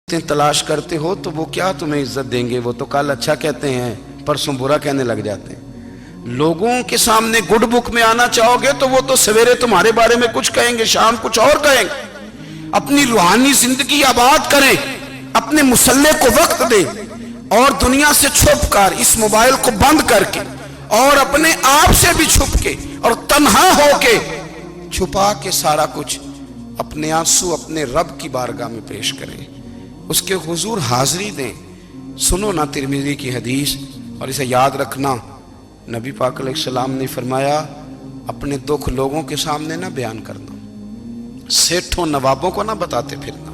تلاش کرتے ہو تو وہ کیا تمہیں عزت دیں گے؟ وہ تو کل اچھا کہتے ہیں پرسوں برا کہنے لگ جاتے ہیں۔ لوگوں کے سامنے گڈ بک میں آنا چاہو گے تو وہ تو سویرے تمہارے بارے میں کچھ کہیں گے، شام کچھ اور کہیں گے۔ اپنی روحانی زندگی آباد کریں، اپنے مسلح کو وقت دیں اور دنیا سے چھپ کر اس موبائل کو بند کر کے اور اپنے آپ سے بھی چھپ کے اور تنہا ہو کے چھپا کے سارا کچھ اپنے آنسو اپنے رب کی بارگاہ میں پیش کریں، اس کے حضور حاضری دیں۔ سنو نا ترمذی کی حدیث اور اسے یاد رکھنا، نبی پاک علیہ السلام نے فرمایا اپنے دکھ لوگوں کے سامنے نہ بیان کرنا، سیٹھوں نوابوں کو نہ بتاتے پھرنا،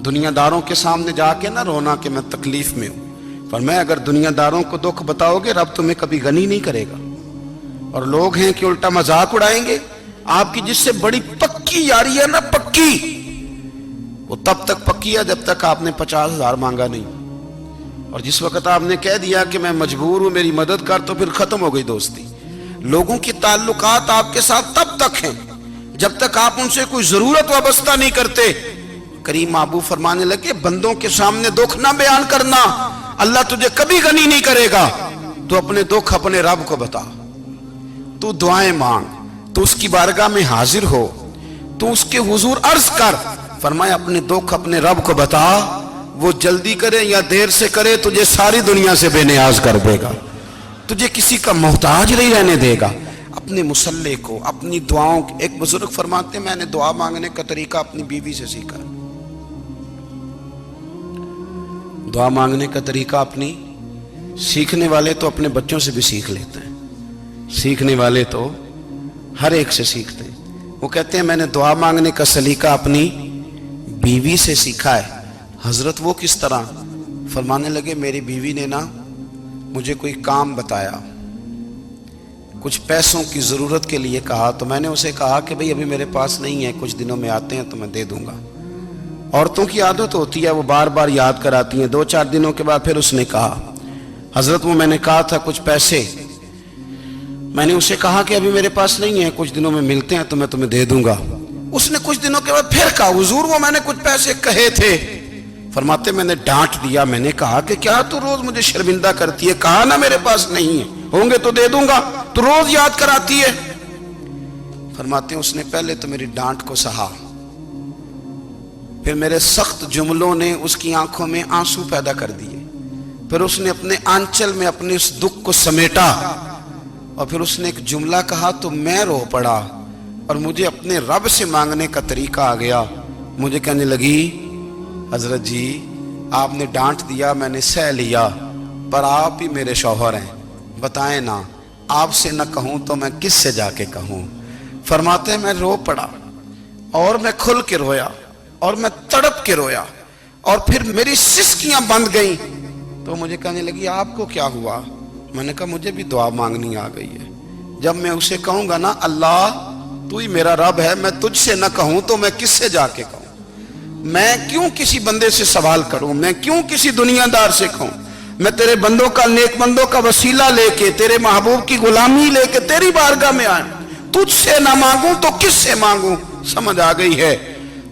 دنیا داروں کے سامنے جا کے نہ رونا کہ میں تکلیف میں ہوں۔ فرمایا اگر دنیا داروں کو دکھ بتاؤ گے رب تمہیں کبھی غنی نہیں کرے گا، اور لوگ ہیں کہ الٹا مذاق اڑائیں گے آپ کی۔ جس سے بڑی پکی یاری ہے نا، پکی، وہ تب تک پکی ہے جب تک آپ نے 50,000 مانگا نہیں، اور جس وقت آپ نے کہہ دیا کہ میں مجبور ہوں میری مدد کر تو پھر ختم ہو گئی دوستی۔ لوگوں کی تعلقات آپ کے ساتھ تب تک ہیں جب تک آپ ان سے کوئی ضرورت وابستہ نہیں کرتے۔ کریم محبوب فرمانے لگے بندوں کے سامنے دکھ نہ بیان کرنا، اللہ تجھے کبھی غنی نہیں کرے گا۔ تو اپنے دکھ اپنے رب کو بتا، تو دعائیں مانگ، تو اس کی بارگاہ میں حاضر ہو، تو اس کے حضور عرض کر۔ فرمایا اپنے دکھ اپنے رب کو بتا، وہ جلدی کرے یا دیر سے کرے تجھے ساری دنیا سے بے نیاز کر دے گا، تجھے کسی کا محتاج نہیں رہنے دے گا۔ اپنے مسلح کو، اپنی دعاؤں، ایک بزرگ فرماتے ہیں میں نے دعا مانگنے کا طریقہ اپنی بیوی سے سیکھا۔ دعا مانگنے کا طریقہ اپنی، سیکھنے والے تو اپنے بچوں سے بھی سیکھ لیتے ہیں، سیکھنے والے تو ہر ایک سے سیکھتے ہیں۔ وہ کہتے ہیں میں نے دعا مانگنے کا سلیقہ اپنی بیوی سے سیکھا ہے۔ حضرت وہ کس طرح؟ فرمانے لگے میری بیوی نے نا مجھے کوئی کام بتایا، کچھ پیسوں کی ضرورت کے لیے کہا، تو میں نے اسے کہا کہ بھئی ابھی میرے پاس نہیں ہے، کچھ دنوں میں آتے ہیں تو میں دے دوں گا۔ عورتوں کی عادت ہوتی ہے وہ بار بار یاد کراتی ہیں، 2-4 دنوں کے بعد پھر اس نے کہا حضرت وہ میں نے کہا تھا کچھ پیسے، میں نے اسے کہا کہ ابھی میرے پاس نہیں ہے، کچھ دنوں میں ملتے ہیں تو میں تمہیں دے دوں گا۔ اس نے کچھ دنوں کے بعد پھر کہا حضور وہ میں نے کچھ پیسے کہے تھے۔ فرماتے میں نے ڈانٹ دیا، میں نے کہا کہ کیا تو روز مجھے شرمندہ کرتی ہے، کہا نا میرے پاس نہیں ہے، ہوں گے تو دے دوں گا، تو روز یاد کراتی ہے۔ فرماتے ہیں اس نے پہلے تو میری ڈانٹ کو سہا، پھر میرے سخت جملوں نے اس کی آنکھوں میں آنسو پیدا کر دیے، پھر اس نے اپنے آنچل میں اپنے اس دکھ کو سمیٹا، اور پھر اس نے ایک جملہ کہا تو میں رو پڑا، اور مجھے اپنے رب سے مانگنے کا طریقہ آ گیا۔ مجھے کہنے لگی حضرت جی آپ نے ڈانٹ دیا میں نے سہ لیا، پر آپ ہی میرے شوہر ہیں، بتائیں نا آپ سے نہ کہوں تو میں کس سے جا کے کہوں۔ فرماتے ہیں میں رو پڑا اور میں کھل کے رویا اور میں تڑپ کے رویا، اور پھر میری سسکیاں بند گئیں۔ تو مجھے کہنے لگی آپ کو کیا ہوا؟ میں نے کہا مجھے بھی دعا مانگنی آ گئی ہے، جب میں اسے کہوں گا نا اللہ تو ہی میرا رب ہے، میں تجھ سے نہ کہوں تو میں کس سے جا کے کہوں؟ میں کیوں کسی بندے سے سوال کروں؟ میں کیوں کسی دنیا دار سے کہوں؟ میں تیرے بندوں کا، نیک بندوں کا وسیلہ لے کے، تیرے محبوب کی غلامی لے کے تیری بارگاہ میں آئیں، تجھ سے نہ مانگوں تو کس سے مانگوں؟ سمجھ آ گئی ہے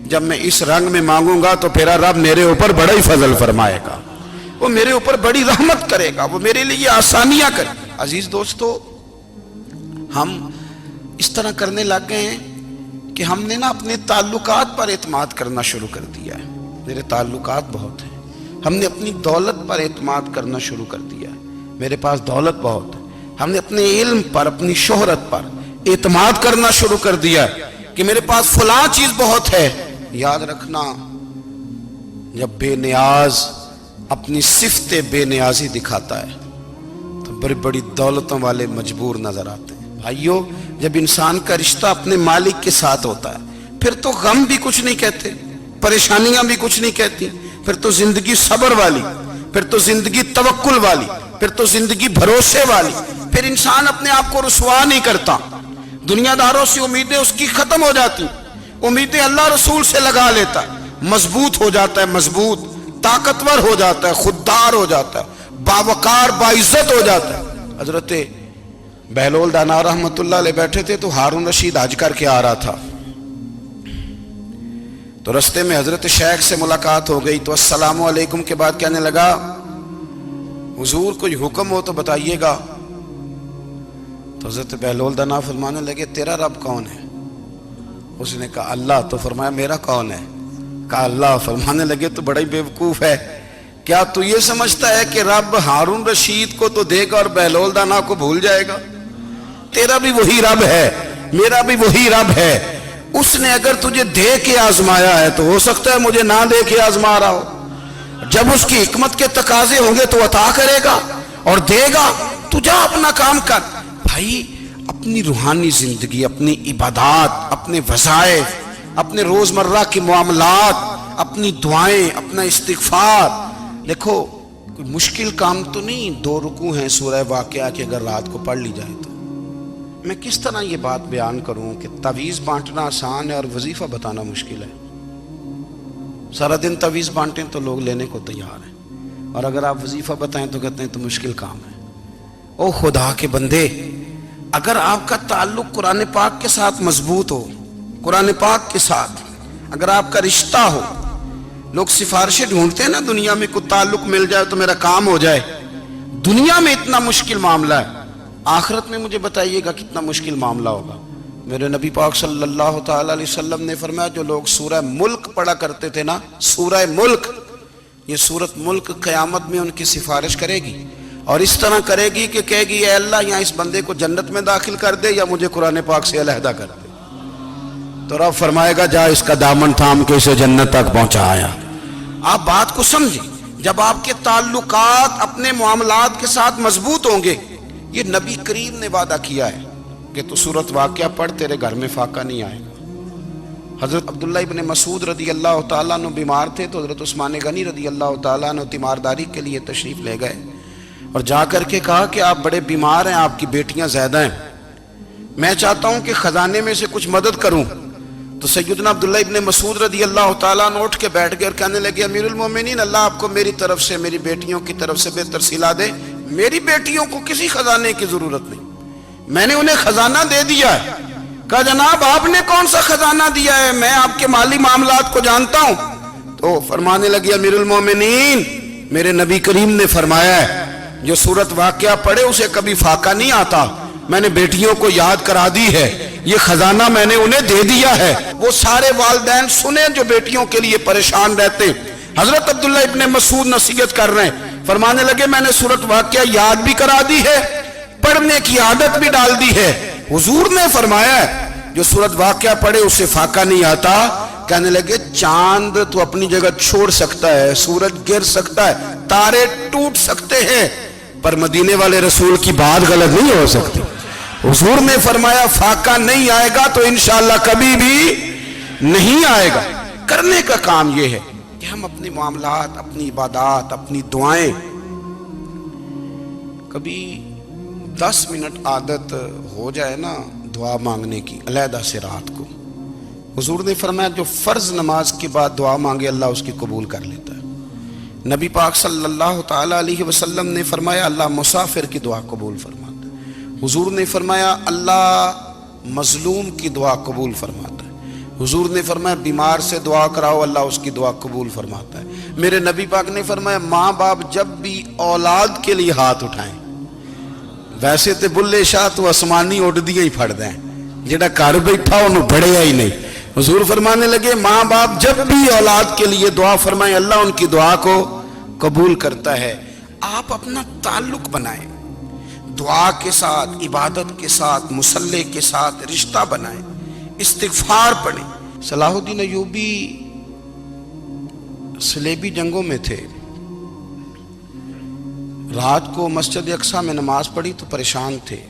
جب میں اس رنگ میں مانگوں گا تو پھر رب میرے اوپر بڑا ہی فضل فرمائے گا، وہ میرے اوپر بڑی رحمت کرے گا، وہ میرے لیے آسانیاں کرے گا۔ عزیز دوستو ہم اس طرح کرنے لگ گئے ہیں کہ ہم نے نا اپنے تعلقات پر اعتماد کرنا شروع کر دیا ہے۔ میرے تعلقات بہت ہیں، ہم نے اپنی دولت پر اعتماد کرنا شروع کر دیا ہے، میرے پاس دولت بہت ہے۔ ہم نے اپنے علم پر، اپنی شہرت پر اعتماد کرنا شروع کر دیا ہے کہ میرے پاس فلاں چیز بہت ہے۔ یاد رکھنا جب بے نیاز اپنی صفت بے نیازی دکھاتا ہے تو بڑی بڑی دولتوں والے مجبور نظر آتے ہیں۔ بھائیو جب انسان کا رشتہ اپنے مالک کے ساتھ ہوتا ہے پھر تو غم بھی کچھ نہیں کہتے، پریشانیاں بھی کچھ نہیں کہتی، پھر تو زندگی صبر والی، پھر تو زندگی توکل والی، پھر تو زندگی بھروسے والی، پھر انسان اپنے آپ کو رسوا نہیں کرتا، دنیا داروں سے امیدیں اس کی ختم ہو جاتی، امیدیں اللہ رسول سے لگا لیتا ہے، مضبوط ہو جاتا ہے، مضبوط، طاقتور ہو جاتا ہے، خوددار ہو جاتا ہے، باوقار باعزت ہو جاتا ہے۔ حضرت بہلول دانا رحمت اللہ علیہ بیٹھے تھے تو ہارون رشید حج کر کے آ رہا تھا، تو رستے میں حضرت شیخ سے ملاقات ہو گئی تو السلام علیکم کے بعد کہنے لگا حضور کوئی حکم ہو تو بتائیے گا. تو حضرت بہلول دنا فرمانے لگے تیرا رب کون ہے؟ اس نے کہا اللہ. تو فرمایا میرا کون ہے؟ کہا اللہ. فرمانے لگے تو بڑا ہی بیوقوف ہے، کیا تو یہ سمجھتا ہے کہ رب ہارون رشید کو تو دے گا اور بہلول دانا کو بھول جائے گا؟ تیرا بھی وہی رب ہے، میرا بھی وہی رب ہے. اس نے اگر تجھے دے کے آزمایا ہے تو ہو سکتا ہے مجھے نہ دے کے آزما رہا ہو. جب اس کی حکمت کے تقاضے ہوں گے تو عطا کرے گا اور دے گا. تو جا اپنا کام کر. بھائی اپنی روحانی زندگی، اپنی عبادات، اپنے وظائف، اپنے روزمرہ کے معاملات، اپنی دعائیں، اپنا استغفار. دیکھو کوئی مشکل کام تو نہیں 2 رکوع ہیں سورہ واقعہ کہ اگر رات کو پڑھ لی جائے تو. میں کس طرح یہ بات بیان کروں کہ تعویذ بانٹنا آسان ہے اور وظیفہ بتانا مشکل ہے. سارا دن تعویذ بانٹیں تو لوگ لینے کو تیار ہیں، اور اگر آپ وظیفہ بتائیں تو کہتے ہیں تو مشکل کام ہے. او خدا کے بندے، اگر آپ کا تعلق قرآن پاک کے ساتھ مضبوط ہو، قرآن پاک کے ساتھ اگر آپ کا رشتہ ہو، لوگ سفارشیں ڈھونڈتے ہیں نا دنیا میں کوئی تعلق مل جائے تو میرا کام ہو جائے. دنیا میں اتنا مشکل معاملہ ہے، آخرت میں مجھے بتائیے گا کتنا مشکل معاملہ ہوگا. میرے نبی پاک صلی اللہ تعالی علیہ وسلم نے فرمایا جو لوگ سورہ ملک پڑھا کرتے تھے نا، سورہ ملک، یہ سورت ملک قیامت میں ان کی سفارش کرے گی اور اس طرح کرے گی کہ کہے گی اے اللہ یہاں اس بندے کو جنت میں داخل کر دے یا مجھے قرآن پاک سے علیحدہ کر دے. تو رب فرمائے گا جا اس کا دامن تھام کے اسے جنت تک پہنچایا. آپ بات کو سمجھیں، جب آپ کے تعلقات اپنے معاملات کے ساتھ مضبوط ہوں گے، یہ نبی کریم نے وعدہ کیا ہے کہ تو سورت واقعہ پڑھ تیرے گھر میں فاقہ نہیں آئے گا. حضرت عبداللہ ابن مسعود رضی اللہ تعالیٰ عنہ بیمار تھے تو حضرت عثمان غنی رضی اللہ تعالیٰ عنہ تیمارداری کے لیے تشریف لے گئے اور جا کر کے کہا کہ آپ بڑے بیمار ہیں، آپ کی بیٹیاں زیادہ ہیں، میں چاہتا ہوں کہ خزانے میں سے کچھ مدد کروں. تو سیدنا عبداللہ ابن مسعود رضی اللہ تعالیٰ عنہ اٹھ کے بیٹھ گئے اور کہنے لگے امیر المومنین، اللہ آپ کو میری طرف سے، میری بیٹیوں کی طرف سے بہتر صلہ دے. میری بیٹیوں کو کسی خزانے کی ضرورت نہیں، میں نے انہیں خزانہ دے دیا ہے. کہا جناب آپ نے کون سا خزانہ دیا ہے؟ میں آپ کے مالی معاملات کو جانتا ہوں. تو فرمانے لگے امیر المومنین، میرے نبی کریم نے فرمایا ہے جو سورت واقعہ پڑھے اسے کبھی فاقہ نہیں آتا. میں نے بیٹیوں کو یاد کرا دی ہے، یہ خزانہ میں نے انہیں دے دیا ہے. وہ سارے والدین سنیں جو بیٹیوں کے لیے پریشان رہتے. حضرت عبداللہ ابن مسعود نصیحت کر رہے ہیں، فرمانے لگے میں نے سورت واقعہ یاد بھی کرا دی ہے، پڑھنے کی عادت بھی ڈال دی ہے. حضور نے فرمایا ہے جو سورت واقعہ پڑھے اسے فاقہ نہیں آتا. کہنے لگے چاند تو اپنی جگہ چھوڑ سکتا ہے، سورج گر سکتا ہے، تارے ٹوٹ سکتے ہیں، پر مدینے والے رسول کی بات غلط نہیں ہو سکتی. حضور نے فرمایا فاقہ نہیں آئے گا تو انشاءاللہ کبھی بھی نہیں آئے گا. کرنے کا کام یہ ہے کہ ہم اپنے معاملات، اپنی عبادات، اپنی دعائیں کبھی 10 منٹ عادت ہو جائے نا دعا مانگنے کی علیحدہ سے رات کو. حضور نے فرمایا جو فرض نماز کے بعد دعا مانگے اللہ اس کی قبول کر لیتا ہے. نبی پاک صلی اللہ تعالی علیہ وسلم نے فرمایا اللہ مسافر کی دعا قبول فرماتا ہے. حضور نے فرمایا اللہ مظلوم کی دعا قبول فرماتا ہے. حضور نے فرمایا بیمار سے دعا کراؤ اللہ اس کی دعا قبول فرماتا ہے. میرے نبی پاک نے فرمایا ماں باپ جب بھی اولاد کے لیے ہاتھ اٹھائیں، ویسے تے بلے شاہ تو آسمانی اڈدیاں ہی پھڑ دیں، جڑا گھر بیٹھا انہوں بڑھیا ہی نہیں. حضور فرمانے لگے ماں باپ جب بھی اولاد کے لیے دعا فرمائیں اللہ ان کی دعا کو قبول کرتا ہے. آپ اپنا تعلق بنائیں دعا کے ساتھ، عبادت کے ساتھ، مصلی کے ساتھ رشتہ بنائیں، استغفار پڑھیں. صلاح الدین ایوبی صلیبی جنگوں میں تھے، رات کو مسجد اقصی میں نماز پڑھی تو پریشان تھے.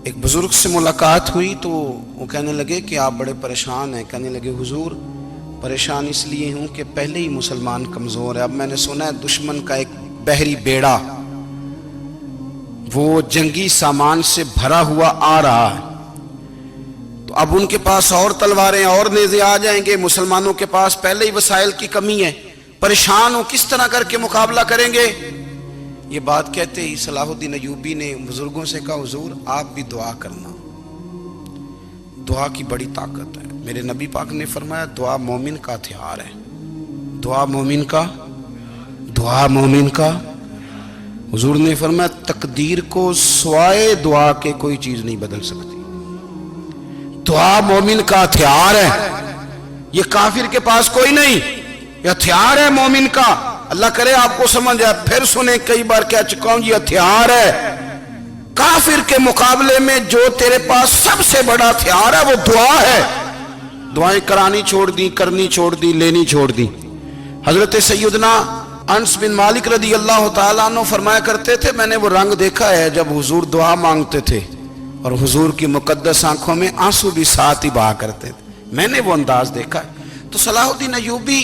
ایک بزرگ سے ملاقات ہوئی تو وہ کہنے لگے کہ آپ بڑے پریشان ہیں. کہنے لگے حضور پریشان اس لیے ہوں کہ پہلے ہی مسلمان کمزور ہے، اب میں نے سنا ہے دشمن کا ایک بحری بیڑا وہ جنگی سامان سے بھرا ہوا آ رہا ہے، تو اب ان کے پاس اور تلواریں اور نیزے آ جائیں گے، مسلمانوں کے پاس پہلے ہی وسائل کی کمی ہے، پریشان ہو کس طرح کر کے مقابلہ کریں گے. یہ بات کہتے ہی صلاح الدین ایوبی نے بزرگوں سے کہا حضور آپ بھی دعا کرنا، دعا کی بڑی طاقت ہے. میرے نبی پاک نے فرمایا دعا مومن کا ہتھیار ہے، دعا مومن کا، دعا مومن کا۔ حضور نے فرمایا تقدیر کو سوائے دعا کے کوئی چیز نہیں بدل سکتی۔ دعا مومن کا ہتھیار ہے، یہ کافر کے پاس کوئی نہیں، یہ ہتھیار ہے مومن کا۔ اللہ کرے آپ کو سمجھ آئے، پھر سنیں، کئی بار کہہ چکا ہوں، یہ ہتھیار ہے۔ کافر کے مقابلے میں جو تیرے پاس سب سے بڑا ہتھیار ہے وہ دعا ہے۔ دعائیں کرانی چھوڑ دی، کرنی چھوڑ دی، لینی چھوڑ دی۔ حضرت سیدنا انس بن مالک رضی اللہ تعالیٰ عنہ فرمایا کرتے تھے، میں نے وہ رنگ دیکھا ہے جب حضور دعا مانگتے تھے اور حضور کی مقدس آنکھوں میں آنسو بھی ساتھ ہی بہا کرتے تھے، میں نے وہ انداز دیکھا ہے۔ تو صلاح الدین ایوبی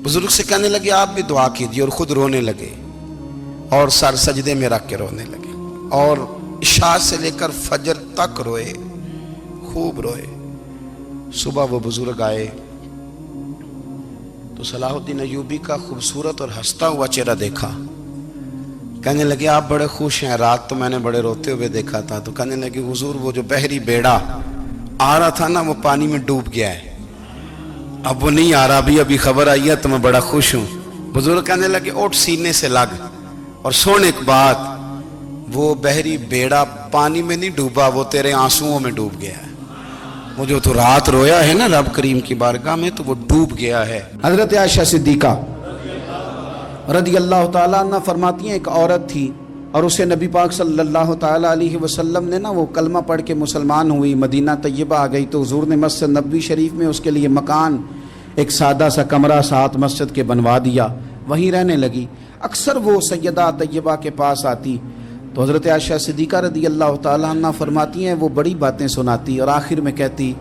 بزرگ سے کہنے لگے آپ بھی دعا کیجیے، اور خود رونے لگے اور سر سجدے میں رکھ کے رونے لگے، اور عشاء سے لے کر فجر تک روئے، خوب روئے۔ صبح وہ بزرگ آئے تو صلاح الدین ایوبی کا خوبصورت اور ہنستا ہوا چہرہ دیکھا، کہنے لگے آپ بڑے خوش ہیں، رات تو میں نے بڑے روتے ہوئے دیکھا تھا۔ تو کہنے لگے حضور وہ جو بحری بیڑا آ رہا تھا نا وہ پانی میں ڈوب گیا ہے، اب وہ نہیں آ رہا، ابھی خبر آئی ہے تو میں بڑا خوش ہوں۔ بزرگ کہنے لگے اٹھ سینے سے لگ اور سن ایک بات، وہ بحری بیڑا پانی میں نہیں ڈوبا، وہ تیرے آنسوؤں میں ڈوب گیا ہے۔ وہ جو تو رات رویا ہے نا رب کریم کی بارگاہ میں تو وہ ڈوب گیا ہے۔ حضرت عائشہ صدیقہ رضی اللہ تعالیٰ عنہ فرماتی ہیں ایک عورت تھی اور اسے نبی پاک صلی اللہ تعالیٰ علیہ وسلم نے نا وہ کلمہ پڑھ کے مسلمان ہوئی، مدینہ طیبہ آ گئی، تو حضور نے مسجد نبوی شریف میں اس کے لیے مکان، ایک سادہ سا کمرہ ساتھ مسجد کے بنوا دیا، وہیں رہنے لگی۔ اکثر وہ سیدہ طیبہ کے پاس آتی تو حضرت عائشہ صدیقہ رضی اللہ تعالیٰ عنہ فرماتی ہیں وہ بڑی باتیں سناتی اور آخر میں کہتی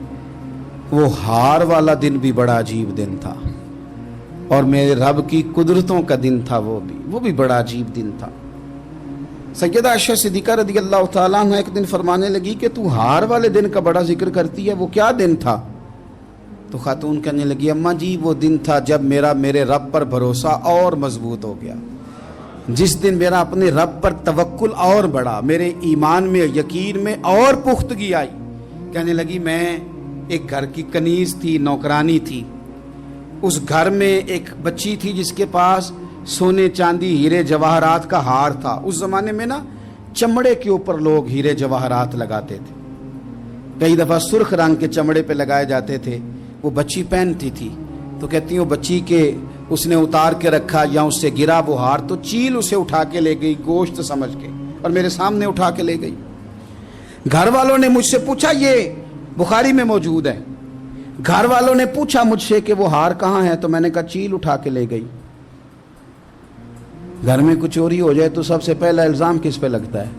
وہ ہار والا دن بھی بڑا عجیب دن تھا اور میرے رب کی قدرتوں کا دن تھا، وہ بھی بڑا عجیب دن تھا۔ سیدہ عائشہ صدیقہ رضی اللہ تعالیٰ عنہ ایک دن فرمانے لگی کہ تو ہار والے دن کا بڑا ذکر کرتی ہے، وہ کیا دن تھا؟ تو خاتون کہنے لگی اماں جی وہ دن تھا جب میرے رب پر بھروسہ اور مضبوط ہو گیا، جس دن میرا اپنے رب پر توکل اور بڑھا، میرے ایمان میں یقین میں اور پختگی آئی۔ کہنے لگی میں ایک گھر کی کنیز تھی، نوکرانی تھی، اس گھر میں ایک بچی تھی جس کے پاس سونے چاندی ہیرے جواہرات کا ہار تھا۔ اس زمانے میں نا چمڑے کے اوپر لوگ ہیرے جواہرات لگاتے تھے، کئی دفعہ سرخ رنگ کے چمڑے پہ لگائے جاتے تھے، وہ بچی پہنتی تھی۔ تو کہتی ہوں بچی کے اس نے اتار کے رکھا یا اس سے گرا وہ ہار تو چیل اسے اٹھا کے لے گئی گوشت سمجھ کے، اور میرے سامنے اٹھا کے لے گئی۔ گھر والوں نے مجھ سے پوچھا، یہ بخاری میں موجود ہے، گھر والوں نے پوچھا مجھ سے کہ وہ ہار کہاں ہے، تو میں نے کہا چیل اٹھا کے لے گئی۔ گھر میں کچھ چوری ہو جائے تو سب سے پہلا الزام کس پہ لگتا ہے؟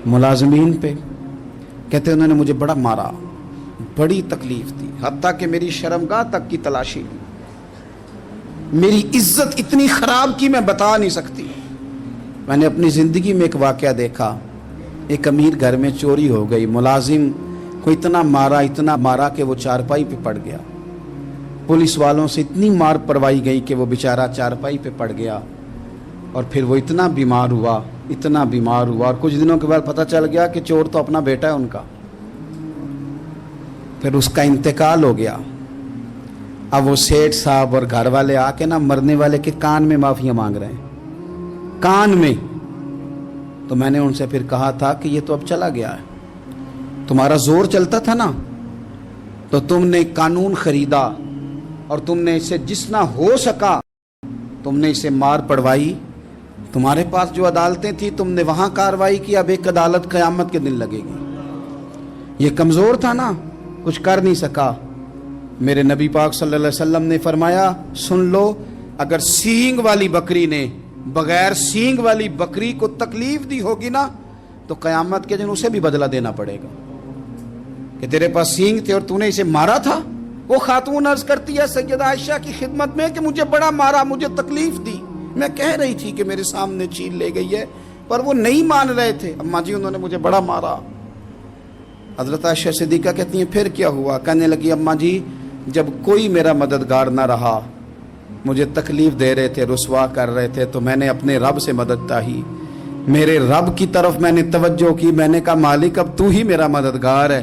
ملازمین پہ۔ کہتے انہوں نے مجھے بڑا مارا، بڑی تکلیف تھی، حتیٰ کہ میری شرمگاہ تک کی تلاشی لی، میری عزت اتنی خراب کی میں بتا نہیں سکتی۔ میں نے اپنی زندگی میں ایک واقعہ دیکھا، ایک امیر گھر میں چوری ہو گئی، ملازم کو اتنا مارا کہ وہ چارپائی پہ پڑ گیا، پولیس والوں سے اتنی مار پروائی گئی کہ وہ بیچارہ چارپائی پہ پڑ گیا، اور پھر وہ اتنا بیمار ہوا اور کچھ دنوں کے بعد پتہ چل گیا کہ چور تو اپنا بیٹا ہے ان کا، پھر اس کا انتقال ہو گیا۔ اب وہ سیٹھ صاحب اور گھر والے آ کے نا مرنے والے کے کان میں معافیاں مانگ رہے ہیں، کان میں۔ تو میں نے ان سے پھر کہا تھا کہ یہ تو اب چلا گیا ہے، تمہارا زور چلتا تھا نا تو تم نے قانون خریدا اور تم نے اسے جتنا ہو سکا تم نے اسے مار پڑوائی، تمہارے پاس جو عدالتیں تھیں تم نے وہاں کارروائی کی، اب ایک عدالت قیامت کے دن لگے گی۔ یہ کمزور تھا نا، کچھ کر نہیں سکا۔ میرے نبی پاک صلی اللہ علیہ وسلم نے فرمایا سن لو، اگر سینگ والی بکری نے بغیر سینگ والی بکری کو تکلیف دی ہوگی نا تو قیامت کے دن اسے بھی بدلہ دینا پڑے گا کہ تیرے پاس سینگ تھے اور تو نے اسے مارا تھا۔ وہ خاتون عرض کرتی ہے سیدہ عائشہ کی خدمت میں کہ مجھے بڑا مارا، مجھے تکلیف دی، میں کہہ رہی تھی کہ میرے سامنے چیل لے گئی ہے پر وہ نہیں مان رہے تھے، اماں جی انہوں نے مجھے بڑا مارا۔ حضرت عائشہ صدیقہ کہتی ہیں پھر کیا ہوا؟ کہنے لگی اماں جی جب کوئی میرا مددگار نہ رہا، مجھے تکلیف دے رہے تھے، رسوا کر رہے تھے، تو میں نے اپنے رب سے مدد چاہی، میرے رب کی طرف میں نے توجہ کی، میں نے کہا مالک اب تو ہی میرا مددگار ہے،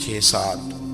6-7,